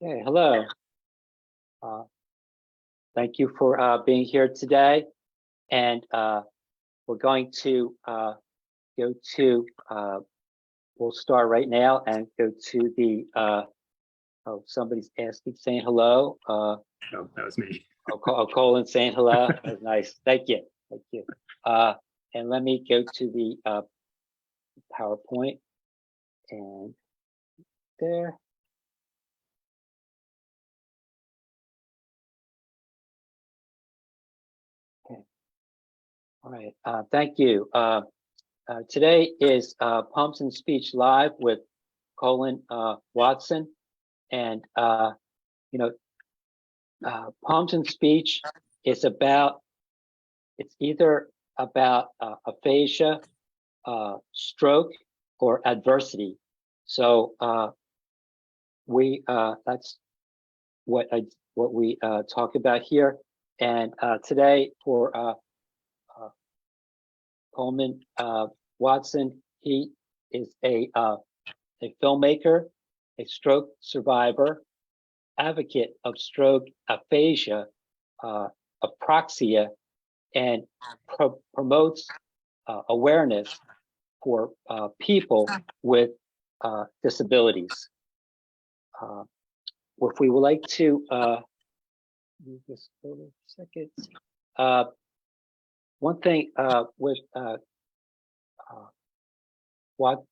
Okay, hello. Uh, Thank you for being here today. And we're going to go to, we'll start right now and go to the, oh, somebody's saying hello. Oh, that was me. Colin saying hello. That's nice. Thank you. Thank you. And let me go to the PowerPoint and there. Okay. All right. Thank you. Today is Pumps and Speech Live with Colin Watson. And, you know, Pumps and Speech is about, it's either about aphasia, stroke, or adversity. So that's what we talk about here. And today for Coleman Watson, he is a filmmaker, a stroke survivor, advocate of stroke aphasia, apraxia, and promotes awareness for people with disabilities. If we would like to move this over a second. One thing with what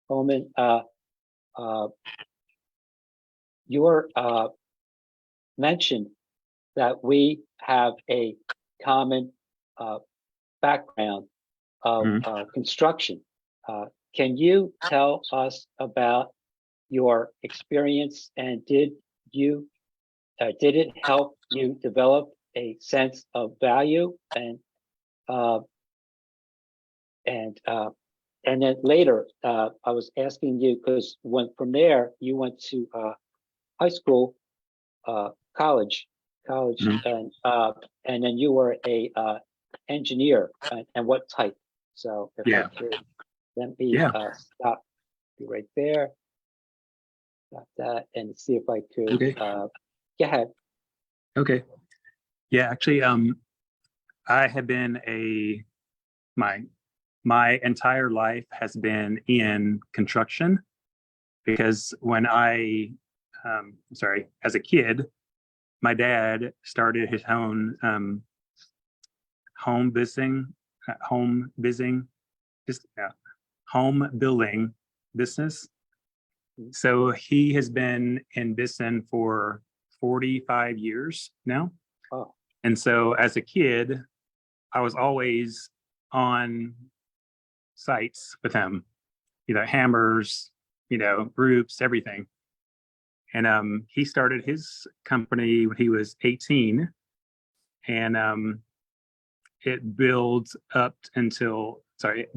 Coleman, you mentioned that we have a common background of construction. Can you tell us about your experience, and did it help you develop a sense of value and then later, I was asking you because from there you went to high school, college, and then you were a engineer, and what type? So if I could, let me stop you right there. Got that, and see if I could. Okay. Go ahead. Okay. Yeah, actually, I have been my entire life has been in construction, because when as a kid, my dad started his own home building business. So he has been in business for 45 years now. Oh. And so as a kid, I was always on sites with him, hammers, groups, everything. And he started his company when he was 18, and it built up into like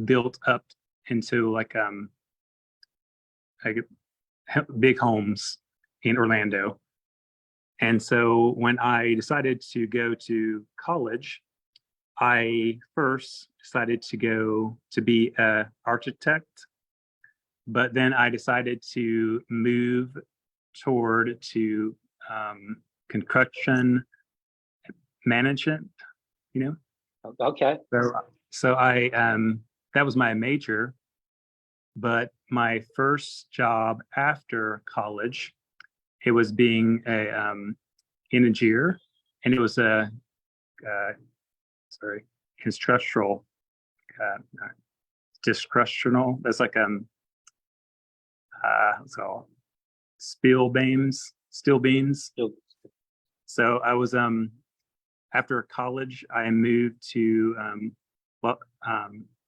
big homes in Orlando. And so when I decided to go to college, I first decided to go to be an architect, but then I decided to move to construction management, Okay. So I that was my major, but my first job after college, it was being a engineer, and it was a constructional, that's like what's it called? Steel beams. So I was after college, I moved to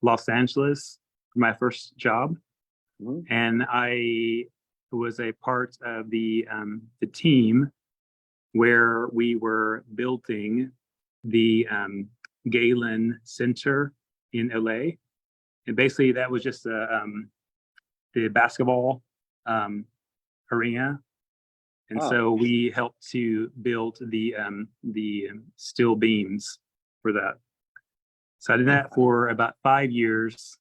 Los Angeles for my first job, and I was a part of the team where we were building the Galen Center in LA, and basically that was just the basketball arena. And so we helped to build the steel beams for that. So I did that for about 5 years,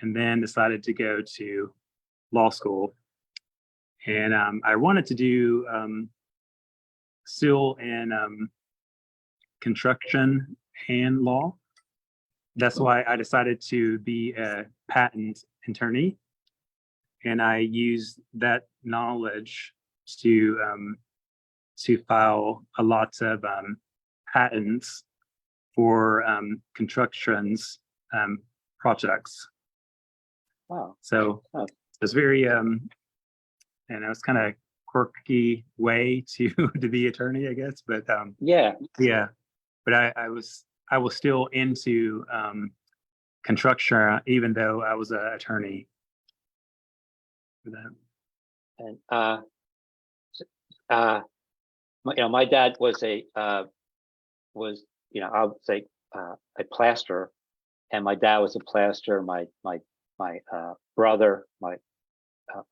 and then decided to go to law school, and I wanted to do civil and construction and law. That's why I decided to be a patent attorney, and I used that knowledge to file a lot of patents for constructions projects. Wow. So Oh. it's very and it was kind of quirky way to to be attorney, I guess. But Yeah. But I was still into construction, even though I was an attorney for that. And my dad was I would say a plasterer, and my dad was a plasterer. My brother, my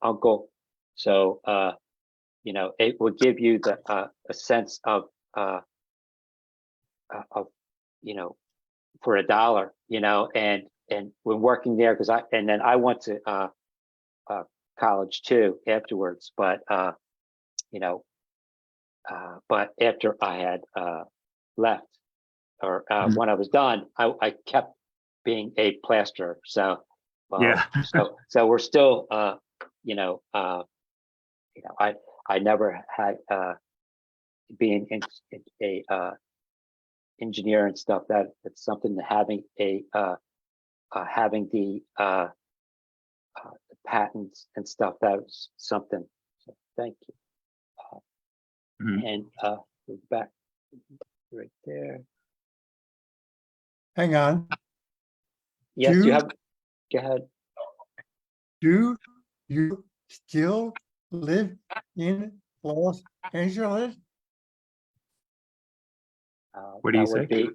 uncle. So it would give you a sense of for $1, and when working there, and then I went to college too afterwards, but but after I had left, or when I was done, I kept being a plasterer. So Yeah. so we're still I never had being in a engineer and stuff. That's something that having the patents and stuff, that was something. So thank you. And we're back right there. Hang on. Yes, you have. Go ahead. Do you still live in Los Angeles? What do you say?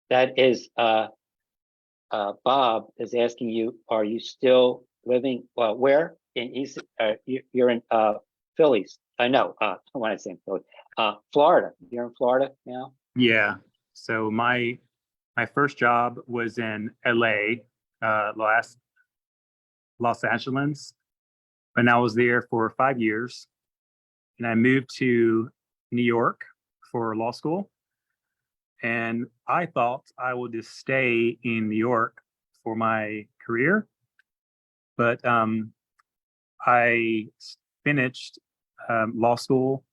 That is Bob is asking you, are you still living, where in East, you're in Phillies. I know, I want to say Philly, Florida. You're in Florida now? Yeah. So my first job was in LA, Los Angeles, and I was there for 5 years. And I moved to New York for law school. And I thought I would just stay in New York for my career. But I finished law school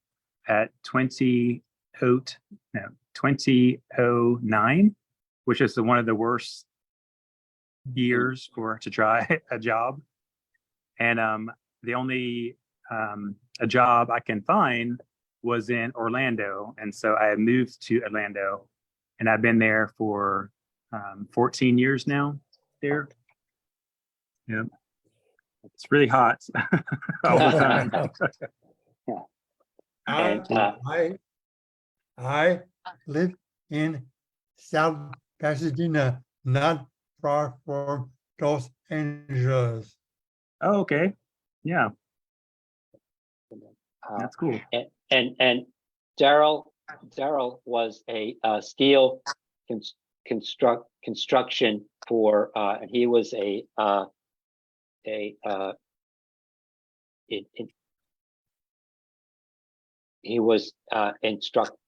at 2009, which is one of the worst years to try a job. And the only a job I can find was in Orlando. And so I moved to Orlando, and I've been there for 14 years now there. Yeah. It's really hot all the time. I live in South Pasadena, not far from Los Angeles. Oh, okay. Yeah. That's cool. And Daryl was a steel construction for, and he was he was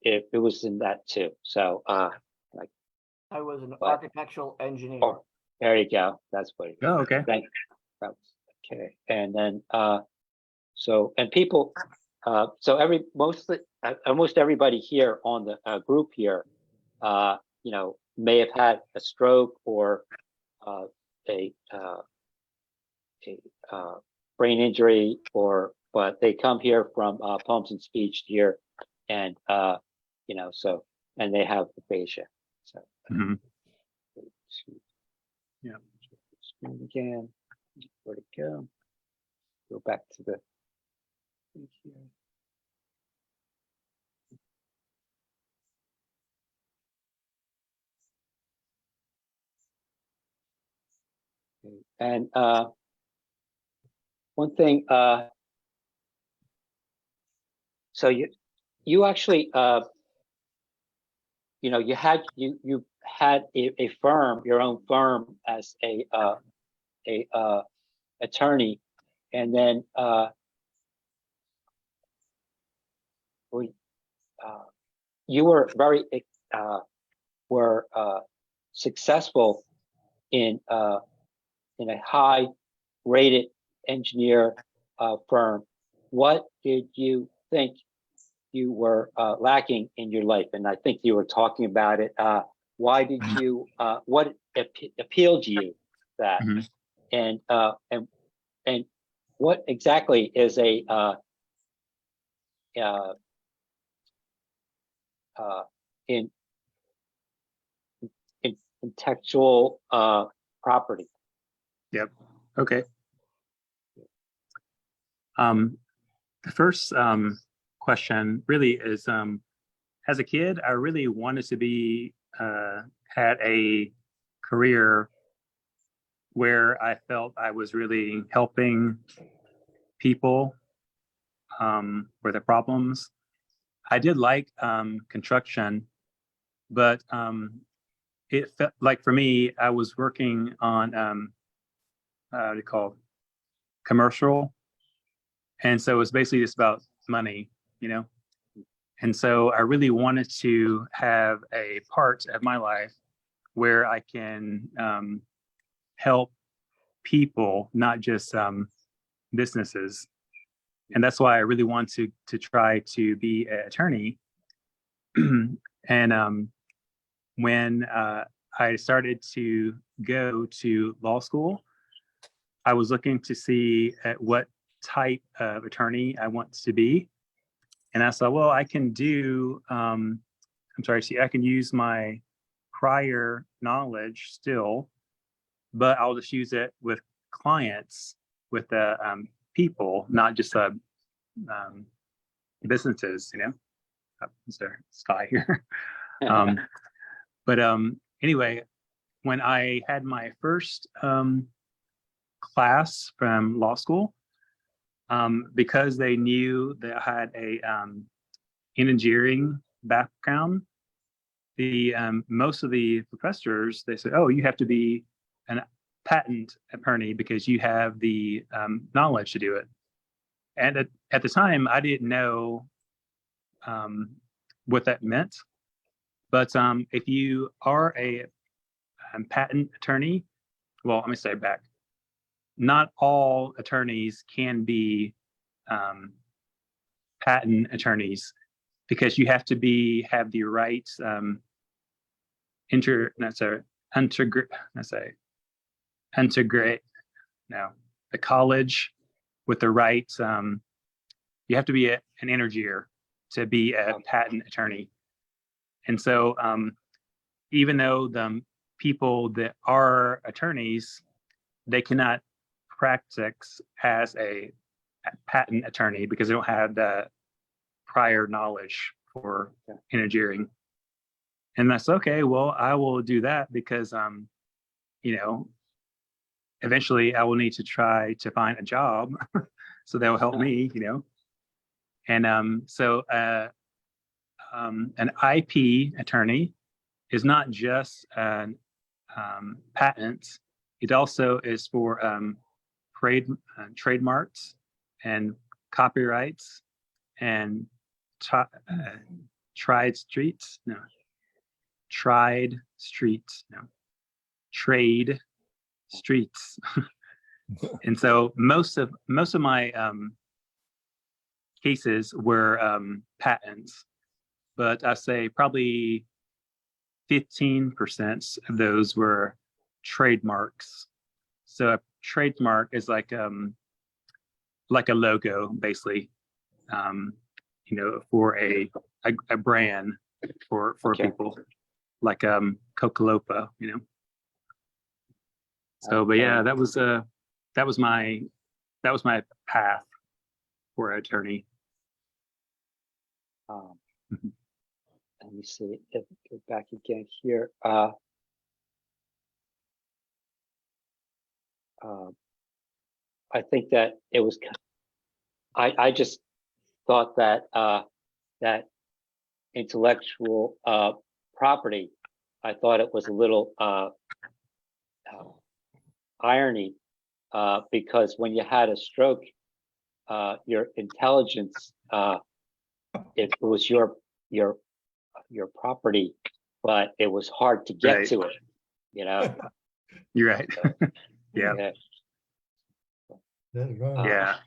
it was in that too. So like I was an architectural engineer. Oh, there you go. That's what. Oh, okay. Thank you. Okay. And then so, and people, so almost everybody here on the group here, may have had a stroke or a brain injury, but they come here from Poems and Speech here, and so, and they have aphasia. So yeah. Screen again. Where'd it go? Go back to the thing here. Okay. And one thing, so you actually you had a firm, your own firm, as a attorney, and then you were very successful in a high rated engineer firm. What did you think you were lacking in your life? And I think you were talking about it. Why did you? What appealed to you that? Mhm. And what exactly is a in intellectual property? Yep. Okay. The first question really is, as a kid, I really wanted to be had a career where I felt I was really helping people with their problems. I did like construction, but it felt like for me, I was working on what do you call it? Commercial, and so it's basically just about money, you know. And so I really wanted to have a part of my life where I can help people, not just businesses. And that's why I really want to try to be an attorney. And when I started to go to law school, I was looking to see at what type of attorney I want to be. And I thought, well, I can do, I can use my prior knowledge still, but I'll just use it with clients, with the people, not just businesses, you know. Is there sky here? But anyway, when I had my first class from law school, because they knew that I had a engineering background, the most of the professors, they said, "Oh, you have to be a patent attorney because you have the knowledge to do it." And at the time, I didn't know what that meant. But if you are a patent attorney, well, let me say back. Not all attorneys can be patent attorneys because you have to have the right integrate the college with the right you have to be an engineer to be a patent attorney. And so even though the people that are attorneys, they cannot practice as a patent attorney because they don't have the prior knowledge for engineering. And that's okay. Well, I will do that because, you know, eventually I will need to try to find a job. So that will help me, you know. And so an IP attorney is not just patents. It also is for trademarks and copyrights and trade streets. And so most of my cases were patents, but I say probably 15% of those were trademarks. So a trademark is like a logo, basically, you know, for a brand for people, like Coca-Cola, you know. So, but yeah, that was my path for an attorney. Let me see if go back again here. I think that it was. I just thought that that intellectual property. I thought it was a little irony because when you had a stroke, your intelligence, it was your property, but it was hard to get Right. to it, you know? You're right. So, Yeah. yeah. That's right. Yeah.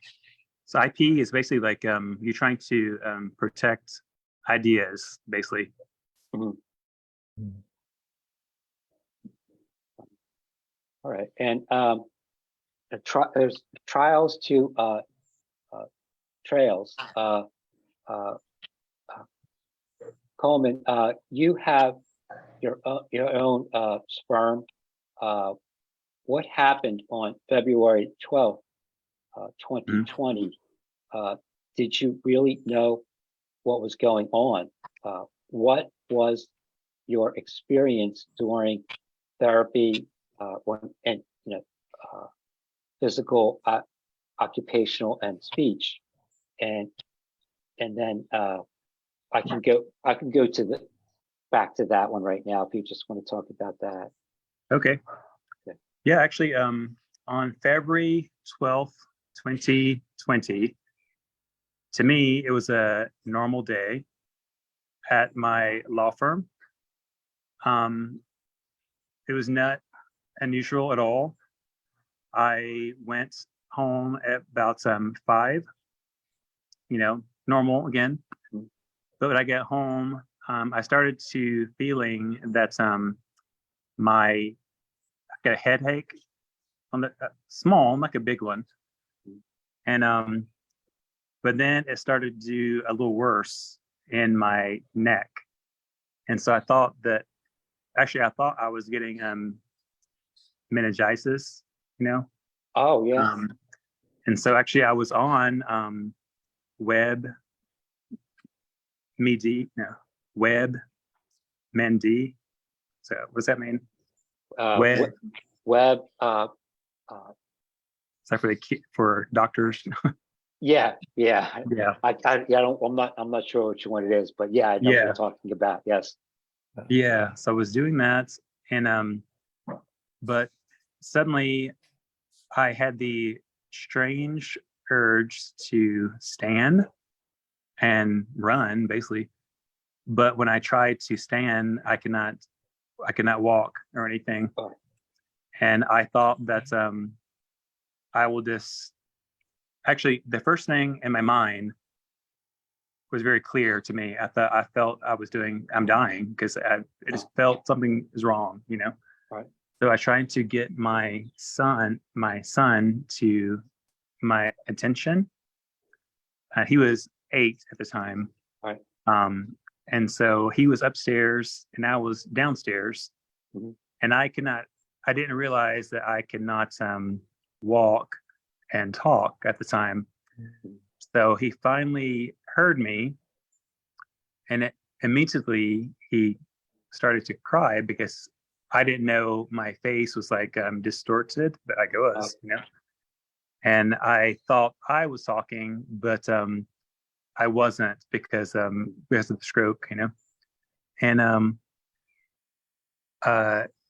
So IP is basically like you're trying to protect ideas, basically. Mhm. Mm. All right. And there's trials to trails. Coleman, you have your own sperm. What happened on February 12th, 2020? Did you really know what was going on? What was your experience during therapy, and physical, occupational, and speech? And then I can go to the back to that one right now if you just want to talk about that. Okay. Okay. Yeah, actually, on February 12th, 2020, to me, it was a normal day at my law firm. It was not unusual at all. I went home at about 5, normal again. Mhm. But when I got home, I started to feeling that I got a headache on the small, not a big one, and but then it started to do a little worse in my neck, and so I thought I was getting meningitis, you know. Oh yeah. And so actually I was on web medi no web mendi. So what's that mean? Web. Web. Is that for doctors? Yeah. Yeah. Yeah. I'm not sure which one it is, but yeah, I know what Yeah. you're talking about. Yes. Yeah. So I was doing that, and but suddenly I had the strange urge to stand and run, basically. But when I tried to stand, I could not walk or anything. Oh. And I thought that I will just actually the first thing in my mind was very clear to me. I felt I'm dying because I just felt something is wrong, Right. So I tried to get my son to my attention. He was 8 at the time. Right. And so he was upstairs and I was downstairs. Mm-hmm. And I didn't realize that I could not walk and talk at the time. Mm-hmm. So he finally heard me, and immediately he started to cry because I didn't know my face was like distorted, but like it was, And I thought I was talking, but I wasn't because of the stroke, And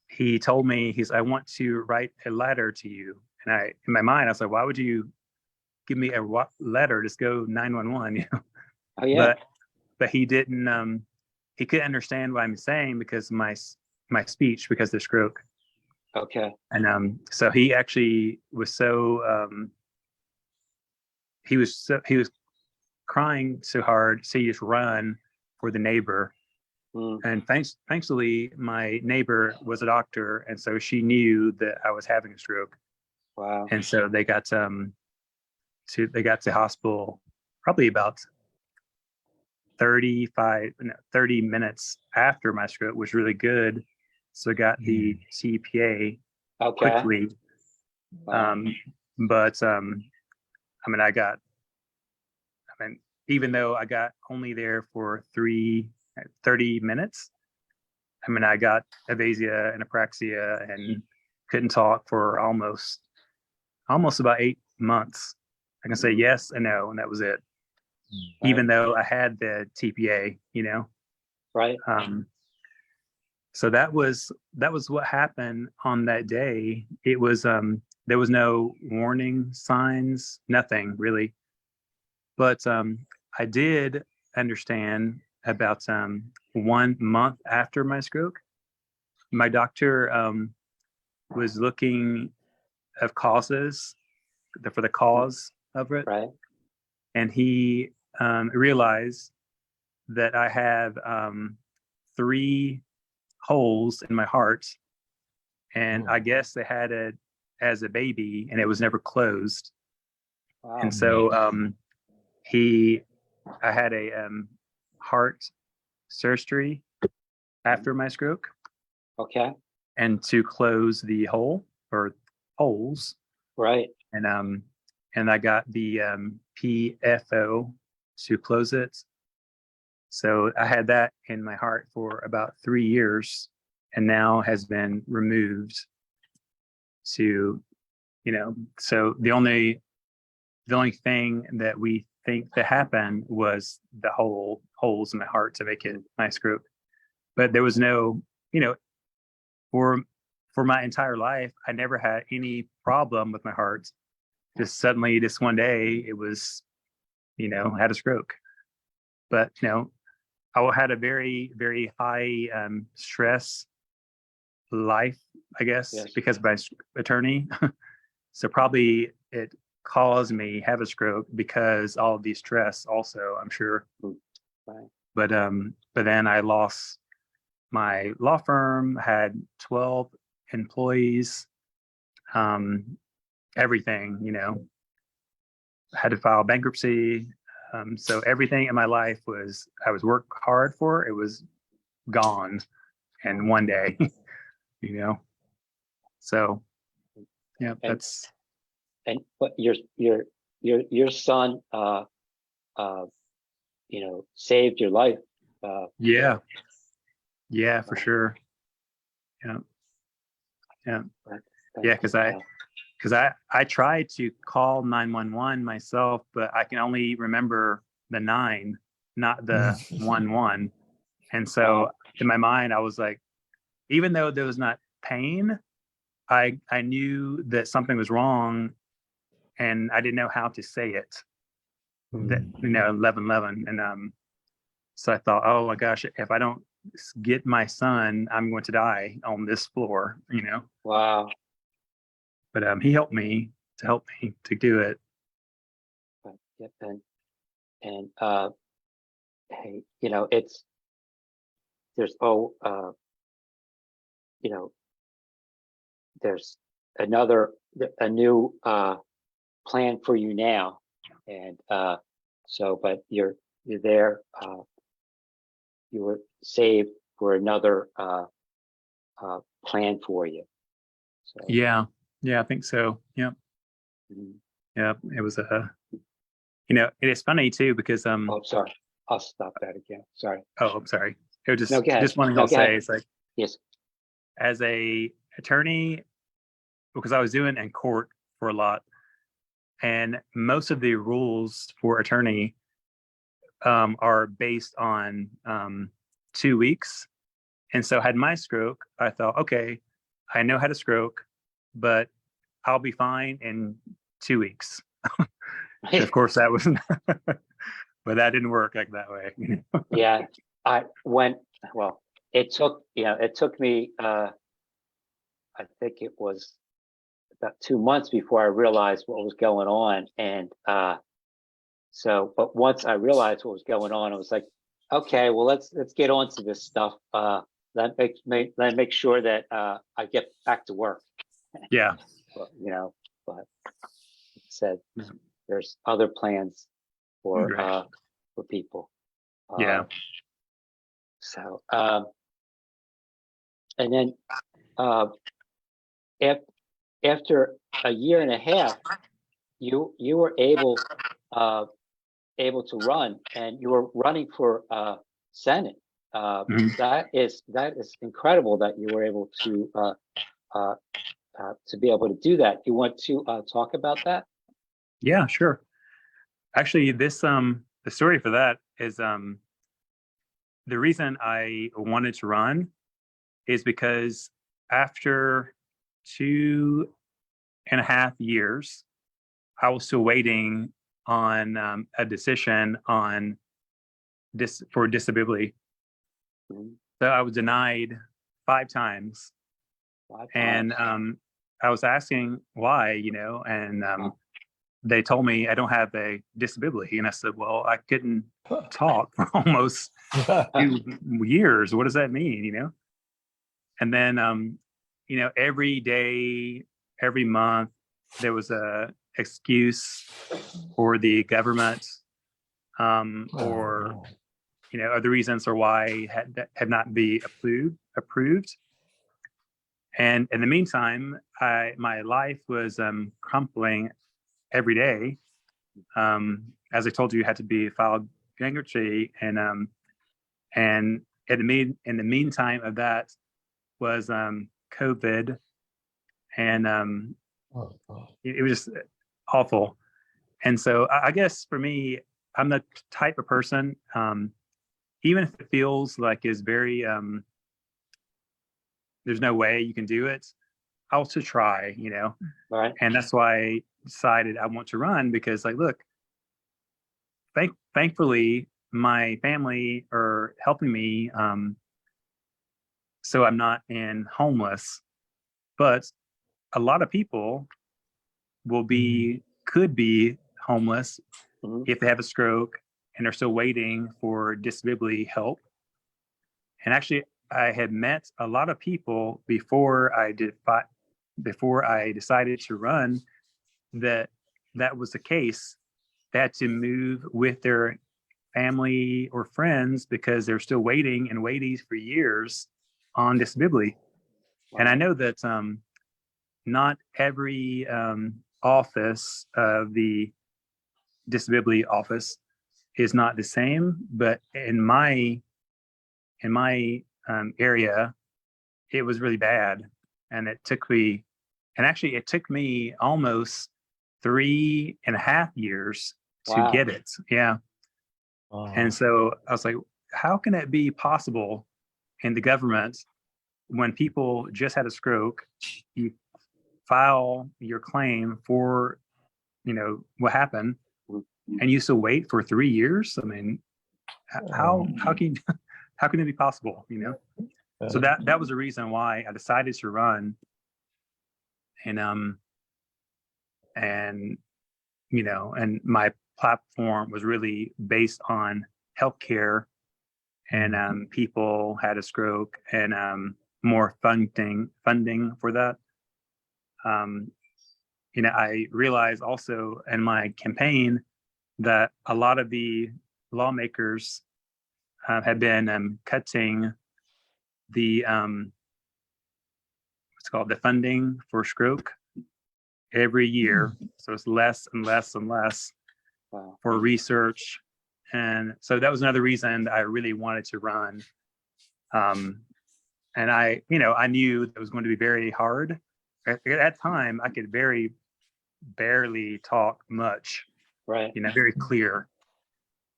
he told me, I want to write a letter to you. And in my mind, I was like, why would you give me a letter? Just go 911, Oh yeah. But he didn't. He couldn't understand what I'm saying because my speech, because of the stroke. Okay. And so he actually was he was crying so hard, so he just run for the neighbor. Mm. And thankfully, my neighbor was a doctor, and so she knew that I was having a stroke. Wow. And so they got to hospital probably about 30 minutes after my stroke, was really good. So I got the TPA quickly. Wow. But even though I got only there for 30 minutes, I got aphasia and apraxia and couldn't talk for almost about 8 months. I can say yes and no, and that was it. Right. Even though I had the TPA, Right. So that was what happened on that day. It was there was no warning signs, nothing really. But I did understand about 1 month after my stroke, my doctor was looking of causes for the cause of it, Right. and he realized that I have 3 holes in my heart, and I guess they had it as a baby, and it was never closed. Wow. And so I had a heart surgery after my stroke, Okay. and to close the hole or holes, Right. and I got the PFO to close it. So I had that in my heart for about 3 years, and now has been removed to, so the only thing that we think that happened was the holes in my heart to make it my stroke. But there was no, for my entire life, I never had any problem with my heart. Just suddenly, this one day, it was, had a stroke. But I had a very, very high stress life, I guess, Yes. because of my attorney. So probably it caused me have a stroke because all of the stress also, I'm sure. Right. But then I lost my law firm, had 12 employees, everything, had to file bankruptcy. So everything in my life I was work hard for, it was gone in one day, So yeah, that's. And but your son saved your life. Yeah, for sure. Yeah, yeah, yeah. Because I tried to call 911 myself, but I can only remember the 9, not the 11. And so in my mind, I was like, even though there was not pain, I knew that something was wrong, and I didn't know how to say it. That 1111, and so I thought, oh my gosh, if I don't get my son, I'm going to die on this floor. Wow. But he helped me to do it. Yep. And hey, there's there's a new plan for you now, and but you're there. You were saved for another plan for you. So. Yeah, I think so. Yeah. Mhm. Yeah, it was it is funny too because Oh, sorry. I'll stop that again. Sorry. oh, I'm sorry. It was No, go ahead. just one thing No, I'll go ahead. say is like, Yes. as a attorney, because I was doing in court for a lot, and most of the rules for attorney are based on 2 weeks. And so I had my stroke. I thought, okay, I know how to stroke, but I'll be fine in 2 weeks. Of course, that was, but that didn't work like that way. Yeah. It took me, I think it was about 2 months before I realized what was going on. And but once I realized what was going on, I was like, okay, well, let's get on to this stuff. Let make sure that I get back to work. Yeah. But, but said there's other plans for people. Yeah. So and then after a year and a half, you were able to run, and you were running for Senate. That is incredible that you were able to be able to do that. You want to talk about that? Yeah, sure. Actually, this the story for that is the reason I wanted to run is because after 2 and a half years, I was still waiting on a decision on for disability. Mhm. So I was denied 5 times. 5 And times. I was asking why, and they told me I don't have a disability. And I said, well, I couldn't talk for almost 2 years. What does that mean, And then, every day, every month, there was a excuse for the government, or other reasons or why had not be approved. And in the meantime, my life was crumbling every day. As I told you, had to be filed bankruptcy, and in the meantime of that was COVID, and it was just awful. And so I guess for me, I'm the type of person, even if it feels like it's very there's no way you can do it, I'll still try, Right. And that's why I decided I want to run, because look, thankfully my family are helping me, so I'm not homeless. But a lot of people could be homeless Mhm. if they have a stroke and are still waiting for disability help. And actually, I had met a lot of people before I decided to run that was the case. They had to move with their family or friends because they're still waiting for years on disability. And I know that not every office of the disability office is not the same, but in my area, it was really bad, and it took me almost 3.5 years to Wow. get it. Yeah. And so I was like, how can it be possible in the government when people just had a stroke, you file your claim for, what happened, and you still wait for 3 years? I mean, how can how can it be possible, So that was the reason why I decided to run. And and and my platform was really based on healthcare, and people had a stroke, and more funding for that. I realized also in my campaign that a lot of the lawmakers had been cutting the what's called the funding for stroke every year. So it's less and less and less Wow. for research. And so that was another reason I really wanted to run. And I knew it was going to be very hard. At that time, I could barely talk much, Right. very clear.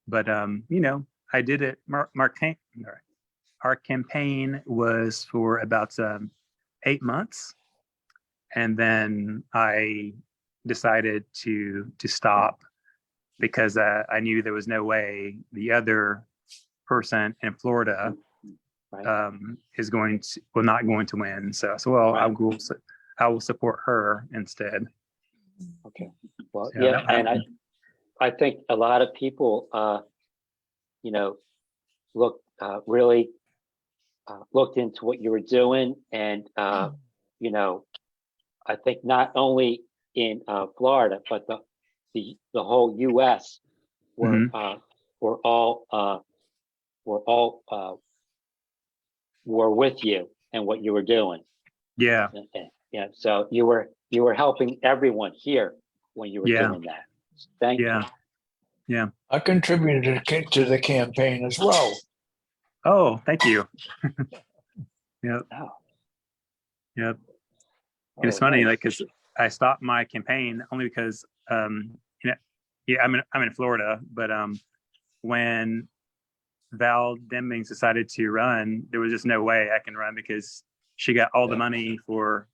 But, I did it. Our campaign was for about 8 months. And then I decided to stop, because I knew there was no way the other person in Florida Right. was not going to win. So well, Right. I will support her instead. Okay. Well, So yeah, and I think a lot of people, look, really looked into what you were doing, and I think not only in Florida, but the whole U.S. were Mhm. were all were with you and what you were doing. Yeah, Yeah, so you were helping everyone here when you were Yeah. doing that. Thank you. yeah. I contributed to the campaign as well. Oh, thank you. Yep, Oh, yep. And it's oh, funny, nice. because I stopped my campaign only because, yeah, I'm in Florida, but when Val Demings decided to run, there was just no way I can run, because she got all the money for,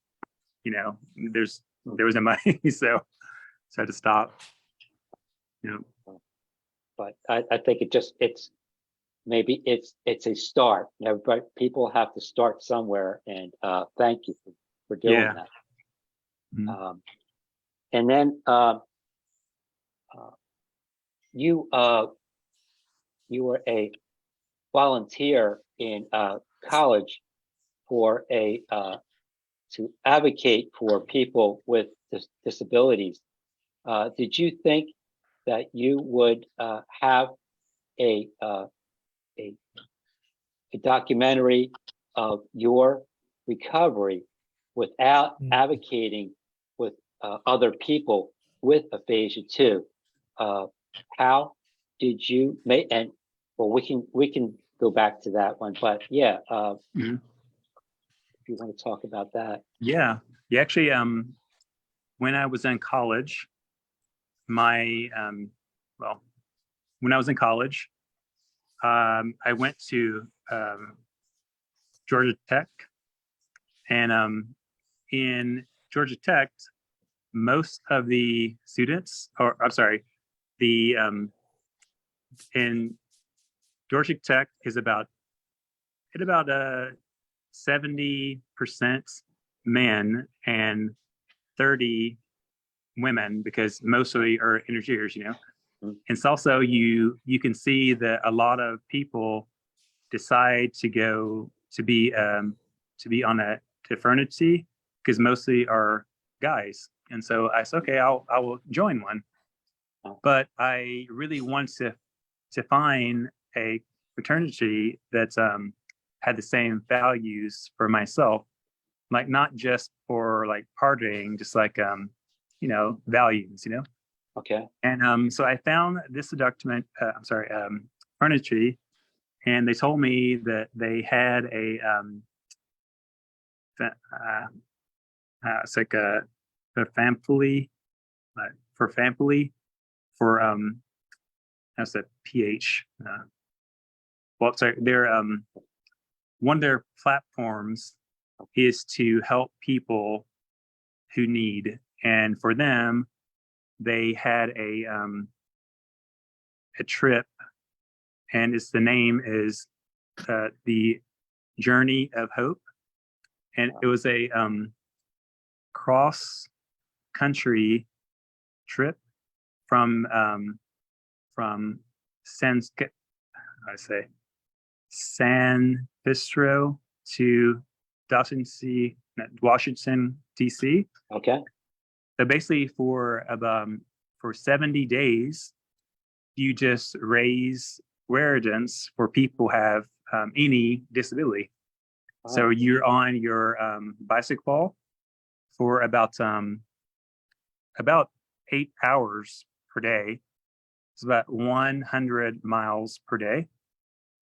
there's there was no money, so I had to stop. But I think maybe it's a start. But people have to start somewhere, and thank you for doing Yeah. that. Mhm. And then you were a volunteer in college for to advocate for people with disabilities. Did you think that you would have a, uh, a a documentary of your recovery without advocating with other people with aphasia too? How did you make? And well, we can go back to that one, but yeah, Mhm. if you want to talk about that. Yeah. Actually, when I was in college, my when I was in college, I went to Georgia Tech, and in Georgia Tech, most of the students, or I'm sorry, the in Georgia Tech is about 70% men and 30 women, because mostly are engineers, Mhm. It's also you can see that a lot of people decide to go to be on a fraternity because mostly are guys, and so I said, okay, I will join one. But I really want to find a fraternity that had the same values for myself, like not just for like partying, just like values, Okay. And so I found this document, fraternity, and they told me that they had it's like a family, for that's a PH. Well, sorry, they're one of their platforms is to help people who need, and for them, they had a trip, and the name is the Journey of Hope, and it was a cross country trip from San I say San Bistro to Washington D.C. Okay. So basically, for 70 days, you just raise awareness for people who have any disability. So you're on your bicycle for about 8 hours per day. It's about 100 miles per day,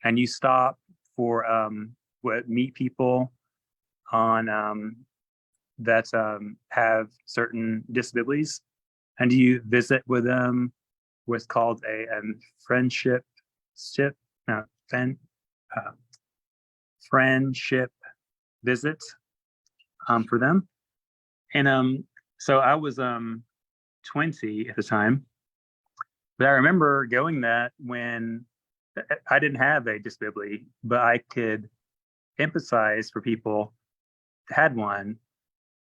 and you stop for meet people on that have certain disabilities, and you visit with them. What's called a friendship ship, no, friendship visit for them. And so I was 20 at the time, but I remember going that when I didn't have a disability, but I could empathize for people that had one,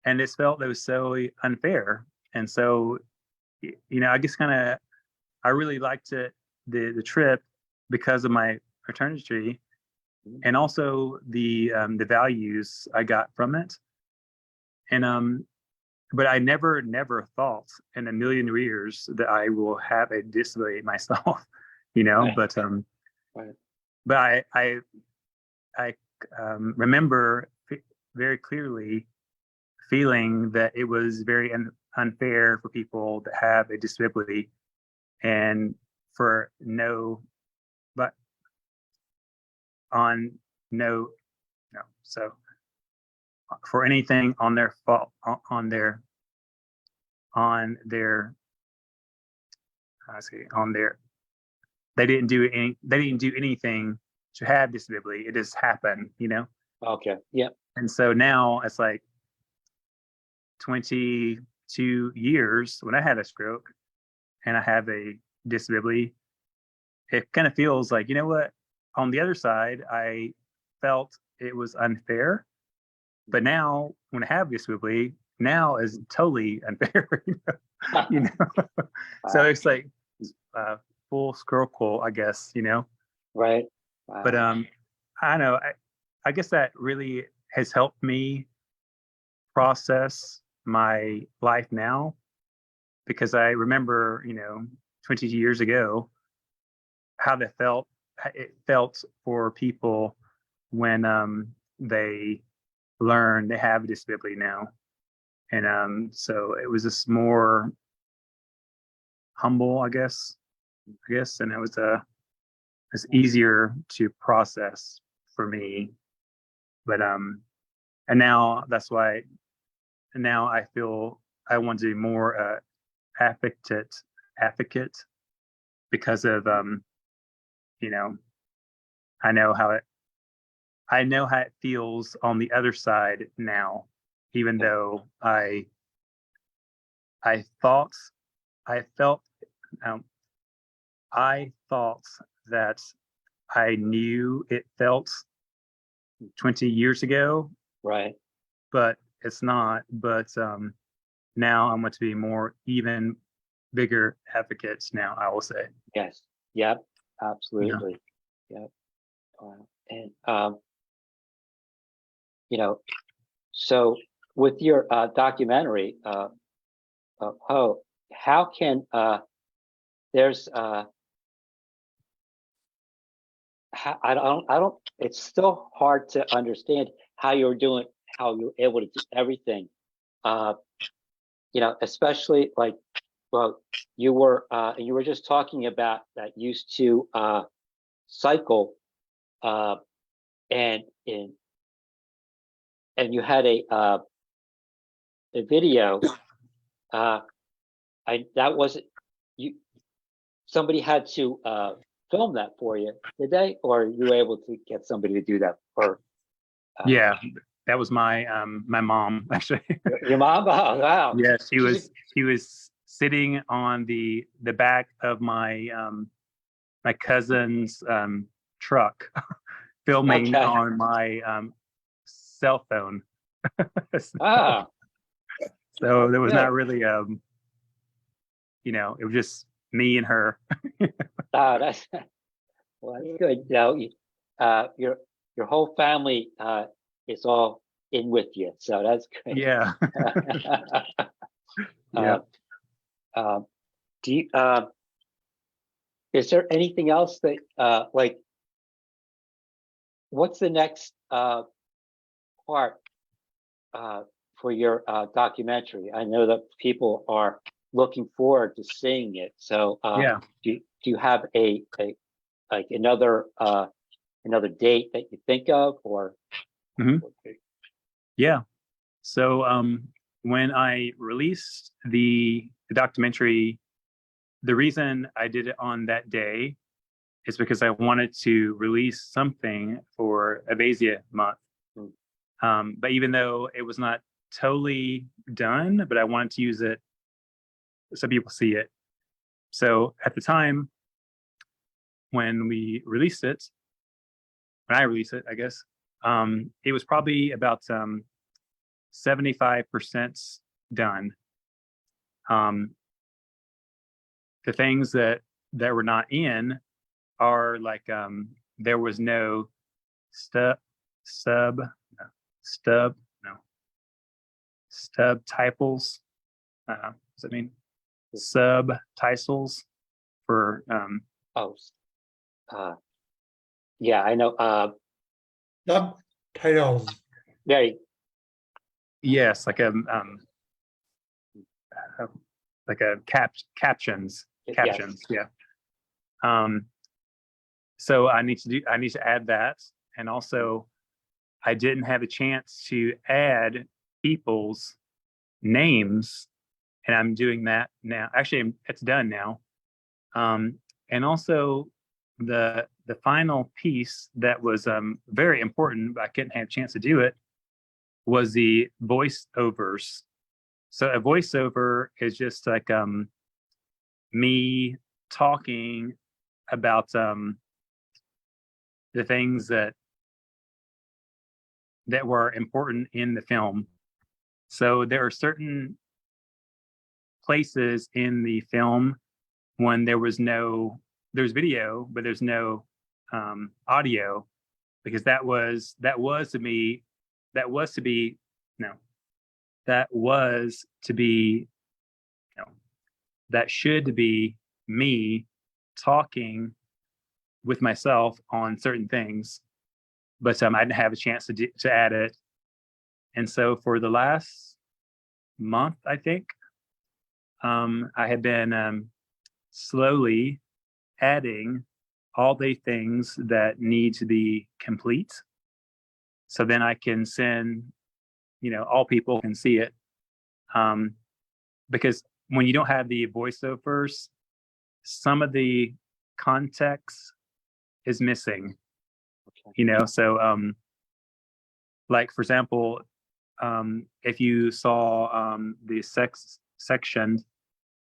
and it felt that was so unfair. And so, I guess I really liked the trip because of my fraternity, and also the values I got from it. And but I never thought in a million years that I will have a disability myself, Right. But Right. but I remember very clearly feeling that it was very unfair for people that have a disability, and for but on no, so for anything on their fault, on their on their they didn't do anything to have disability. It just happened. Okay. Yeah. And so now it's like 22 2 years when I had a stroke and I have a disability, it kind of feels like, you know what? On the other side, I felt it was unfair, but now when I have disability, now is totally unfair. You know, so it's like full circle, I guess. Right. Wow. But I don't know. I guess that really has helped me process my life now, because I remember, 20 years ago, how it felt for people when they learn they have a disability now. And so it was just more humble, I guess, and it was it's easier to process for me. But and now that's why, and now I feel I want to be more advocate, because of I know how it feels on the other side now, even though I thought I felt I thought that I knew it felt 20 years ago, Right. but it's not. But now I'm going to be more even bigger advocates now, I will say. Yes. Yep. Absolutely. Yep. And so with your documentary, how can there's I don't, it's still hard to understand how you're able to do everything. Especially like, well, you were just talking about that used to cycle, and you had a video. That wasn't you. Somebody had to film that for you, did they? Or you were able to get somebody to do that? Or Yeah, that was my my mom, actually. your mom? Oh, wow. Yeah, she was sitting on the back of my my cousin's truck, filming Okay. on my cell phone. Ah, So there was good. not really it was just me and her. Oh, that's well, that's good. Your whole family is all in with you, so that's great. Yeah. Yeah. Do you, is there anything else that like? What's the next part for your documentary? I know that people are looking forward to seeing it. So, Yeah. do you have a like another date that you think of, or? Mhm. Yeah. So when I released the documentary, the reason I did it on that day is because I wanted to release something for Abasia Month. But even though it was not totally done, but I wanted to use it so people see it. So at the time when we released it, when I released it, I guess, it was probably about 75% done. The things that were not in are like there was no stub no, stub no subtitles. Does that mean subtitles for Oh, yeah, I know. Subtitles. Very. yes, like a captions. Yes. Yeah. So I need to add that, and also I didn't have a chance to add people's names, and I'm doing that now. Actually, it's done now. And also the final piece that was very important, but I couldn't have a chance to do it, was the voiceovers So a voiceover is just like me talking about the things that were important in the film. So there are certain places in the film when there's video, but there's no audio, because that was to be no, that was to be no, that should be me talking with myself on certain things, but I didn't have a chance to add it. And so for the last month, I think, I had been slowly adding all the things that need to be complete. So then I can send, all people can see it. Because when you don't have the voiceovers, some of the context is missing, so like for example, if you saw the sex section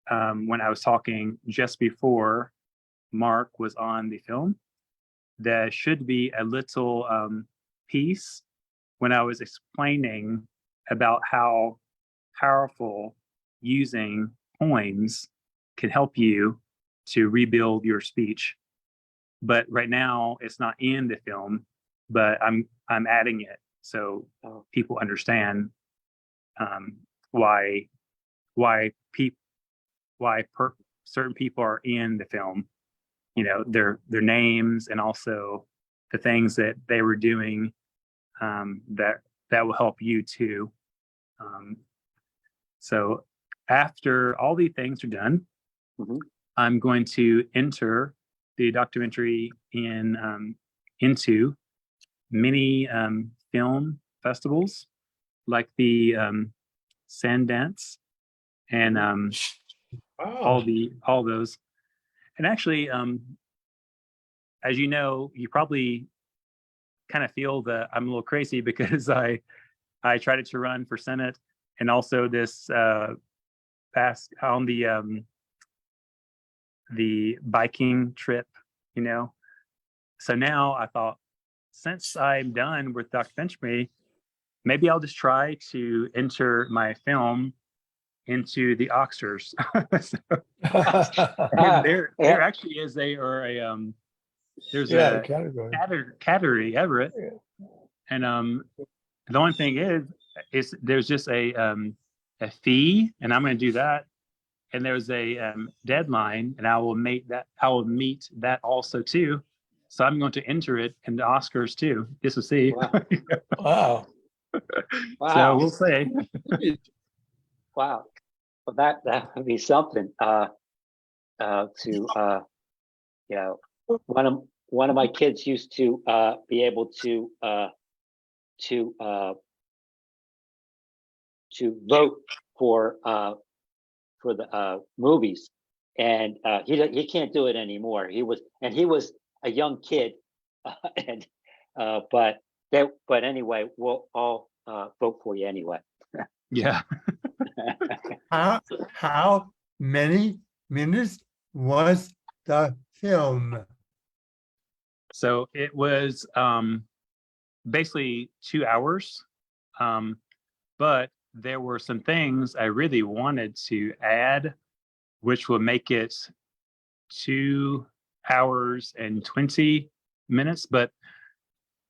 when I was talking just before Mark was on the film, there should be a little piece when I was explaining about how powerful using poems can help you to rebuild your speech. But right now it's not in the film, but I'm adding it so people understand why certain people are in the film, their names, and also the things that they were doing that will help you too. So after all these things are done, I'm going to enter the documentary into many film festivals, like the Sundance and all those. And actually, as you know, you probably kind of feel that I'm a little crazy because I tried to run for Senate, and also this past on the biking trip, So now I thought, since I'm done with documentary, maybe I'll just try to enter my film into the Oscars. And there actually is there's a category Everett, and the only thing is there's just a fee, and I'm going to do that, and there's a deadline, and I will meet that also too. So I'm going to enter it in the Oscars too, just to see. Wow. So we'll see. Wow. Well, that would be something. One of my kids used to be able to vote for the movies, and he can't do it anymore. He was a young kid, and but anyway, we'll all vote for you anyway. Yeah. How many minutes was the film? So it was basically 2 hours, but there were some things I really wanted to add, which would make it 2 hours and 20 minutes. But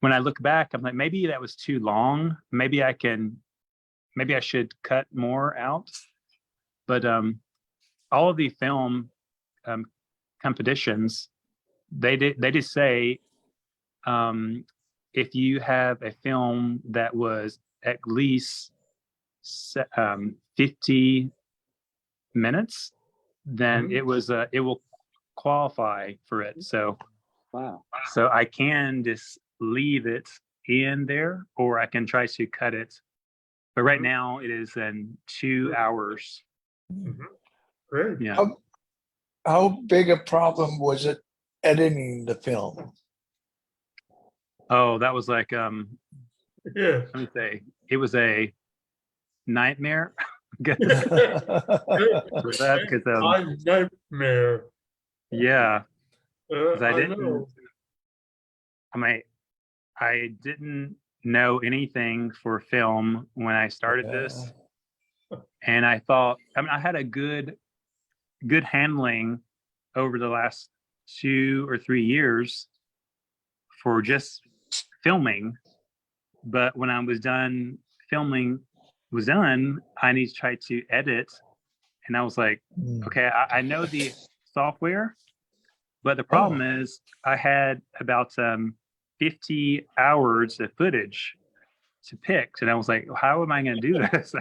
when I look back, I'm like, maybe that was too long. Maybe I should cut more out. But all of the film competitions, they just say, if you have a film that was at least 50 minutes, then it will qualify for it. So so I can just leave it in there, or I can try to cut it. But right now it is in 2 hours. Great. Yeah. How big a problem was it editing the film? Oh, that was like Yeah. let me say, it was a nightmare. 'Cause that, 'cause, My nightmare. yeah, 'cause I I didn't, know. I mean, I didn't know anything for film when I started this. And I thought, I mean, I had a good handling over the last 2 or 3 years for just filming. But when I was done, filming was done, I need to try to edit. And I was like, okay, I know the software, but the problem is I had about 50 hours of footage to pick. And I was like, how am I going to do this?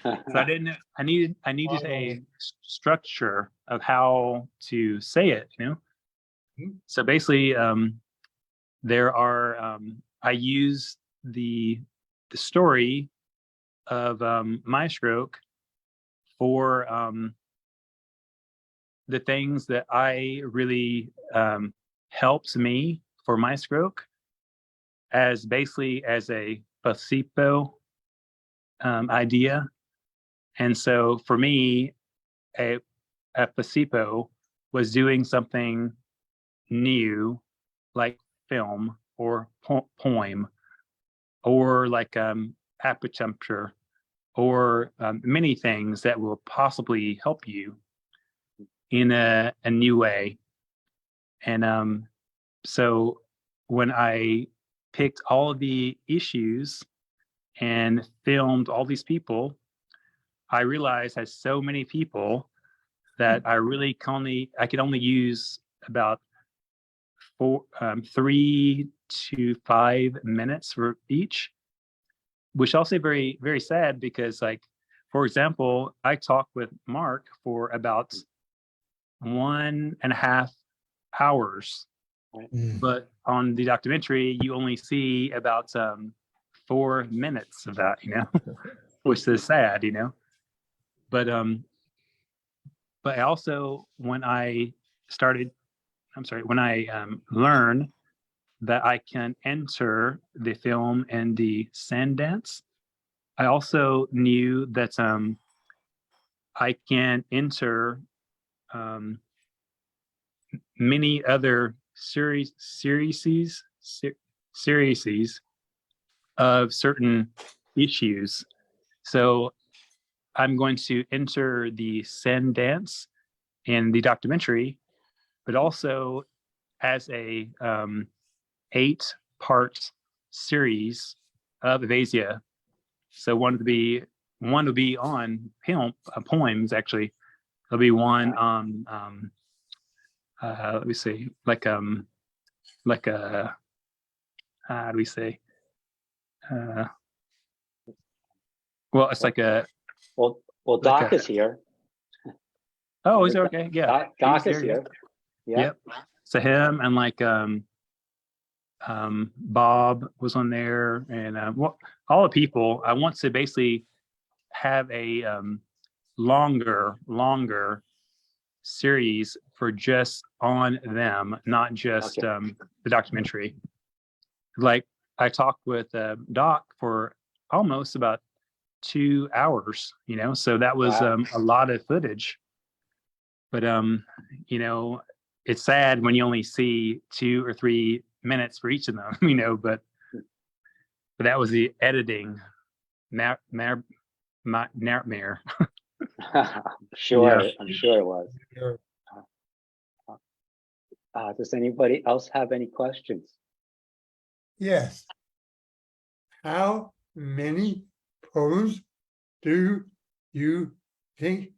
So I didn't, I needed a structure of how to say it, you know? So basically, there are, I use the story of my stroke for the things that I really helps me for my stroke as basically as a placebo idea. And so for me, a placebo was doing something new, like film or poem, or like acupuncture, or many things that will possibly help you in a new way. And so when I picked all of the issues and filmed all these people, I realized as so many people that I could only use about 3 to 5 minutes for each, which also very, very sad because, like, for example, I talked with Mark for about 1.5 hours, but on the documentary, you only see about 4 minutes of that, you know, which is sad, you know. But I also, when I learned that I can enter the film and the sand dance, I also knew that I can enter many other series of certain issues. So I'm going to enter the sand dance in the documentary, but also as a 8-part series of Evasia. So one would be on poems. Actually, there'll be one on let me see, like a how do we say? Well, it's like a. Well, like Doc a- is here. Oh, is it okay? Yeah, Doc he's is there, here. Yeah. Yep. So him and like Bob was on there, and all the people. I want to basically have a longer series for just on them, not just Okay. the documentary. Like I talked with Doc for almost about 2 hours, you know, so that was Wow. a lot of footage. But you know, it's sad when you only see 2 or 3 minutes for each of them, you know, but that was the editing nightmare. Sure, Yeah. I'm sure it was. Does anybody else have any questions? Yes. How many poems do you think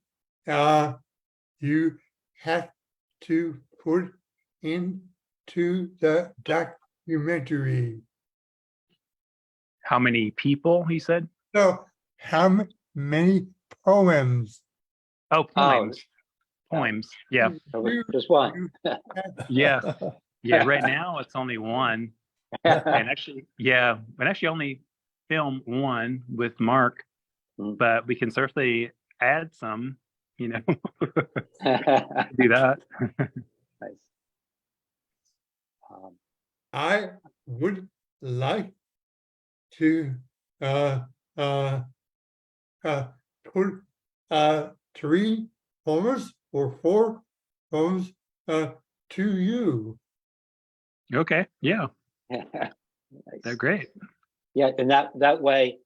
you have to put into the documentary? How many people, he said? So how many poems? Oh, poems. Poems. Yeah. Just one. you Yeah. Yeah. Right now it's only one. And actually, yeah, and actually only film one with Mark, but we can certainly add some, you know, do that. Nice. I would like to put 3 poems or 4 poems to you. Okay, yeah, Nice. they're great. Yeah, and that way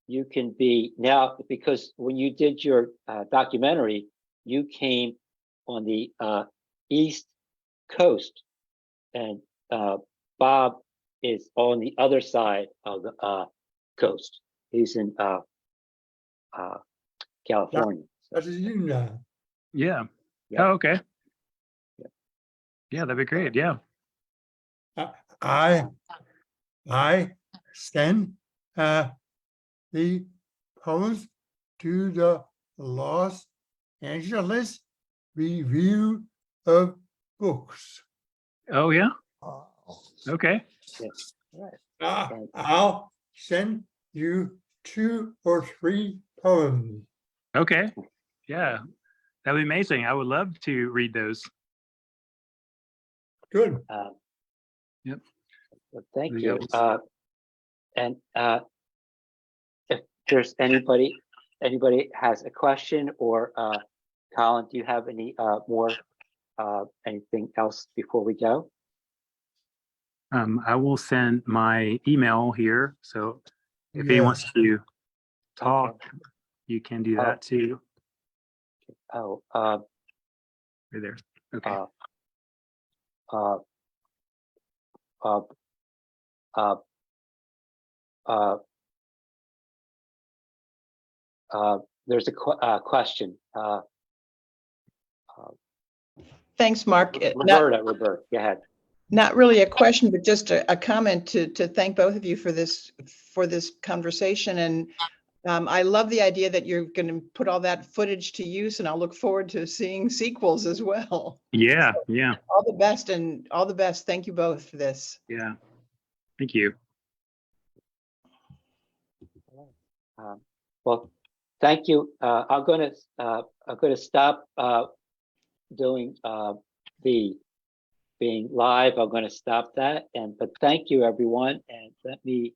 you can be now, because when you did your documentary, you came on the East Coast, and Bob is on the other side of the coast. He's in California. That is you now. Yeah. Yeah. Oh, okay. Yeah. Yeah, that'd be great. Yeah. I send the post to the Los Angeles Review of Books. Oh, yeah. Oh, Okay. Right. I'll send you 2 or 3 poems. Okay. Yeah. That'd be amazing. I would love to read those. Good. Yep. Well, thank There you. you go. And if there's anybody has a question, or Colin, do you have any more anything else before we go? I will send my email here. So if anyone Yeah. wants to talk, you can do Oh. that too. Oh, Right there. Okay. uh, uh, uh, there's a question. Thanks, Mark. Roberta, go ahead. Not really a question, but just a comment to thank both of you for this conversation. And I love the idea that you're going to put all that footage to use, and I'll look forward to seeing sequels as well. Yeah. Yeah. All the best, and all the best. Thank you both for this. Yeah. Thank you. Well, thank you. I'm gonna stop doing the being live. I'm gonna stop that, but thank you, everyone, and let me